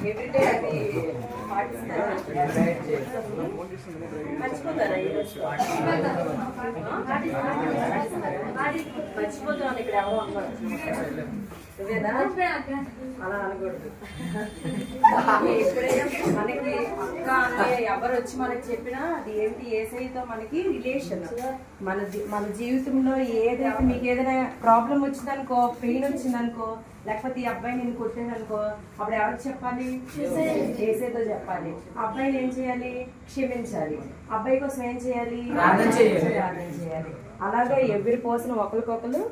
Everyday అది మర్చిపోతారా మర్చిపోతున్నాను ఇక్కడ ఎవరో నువ్వేనా అలా అనకూడదు. ఎప్పుడైనా మనకి అక్క అన్నయ్య ఎవరు వచ్చి మనకి చెప్పినా అది ఏంటి యేసయ్యతో మనకి రిలేషన్. మన జీవితంలో ఏదైతే మీకు ఏదైనా ప్రాబ్లం వచ్చిందనుకో, పెయిన్ వచ్చిందనుకో, లేకపోతే ఈ అబ్బాయి నేను కొట్టాననుకో, అప్పుడు ఎవరికి చెప్పాలి? యేసయ్యతో చెప్పాలి. అబ్బాయిని ఏం చేయాలి? క్షమించాలి. అబ్బాయి కోసం ఏం చేయాలి? ప్రార్థన చేయాలి. అలాగే ఎవరి కోసం ఒకరికొకరు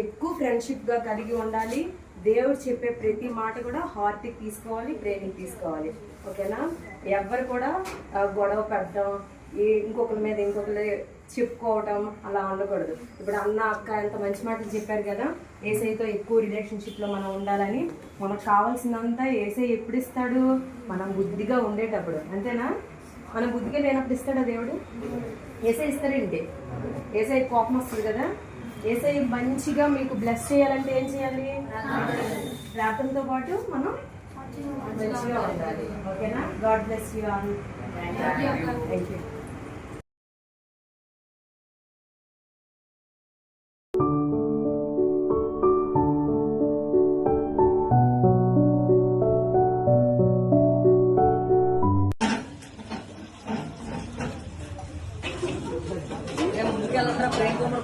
ఎక్కువ ఫ్రెండ్షిప్ గా కలిగి ఉండాలి. దేవుడు చెప్పే ప్రతి మాట కూడా హార్ట్కి తీసుకోవాలి, బ్రెయిన్కి తీసుకోవాలి. ఓకేనా? ఎవరు కూడా గొడవ పెట్టడం, ఇంకొకరి మీద ఇంకొకరు చెప్పుకోవటం అలా ఉండకూడదు. ఇప్పుడు అన్న అక్క ఎంత మంచి మాటలు చెప్పారు కదా, యేసయ్యతో ఎక్కువ రిలేషన్షిప్లో మనం ఉండాలని. మనకు కావాల్సిందంతా యేసయ్య ఎప్పుడు ఇస్తాడు? మనం బుద్ధిగా ఉండేటప్పుడు. అంతేనా? మనం బుద్ధిగా లేనప్పుడు ఇస్తాడా దేవుడు? యేసయ్య ఇస్తాడండి. యేసయ్య కోపం వస్తుంది కదా. యేసయ్య మంచిగా మీకు బ్లెస్ చేయాలంటే ఏం చేయాలి? ప్రార్థనతో పాటు మనం మంచిగా ఉండాలి. ఓకేనా? God bless you all. Thank you.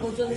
కూర్చోండి.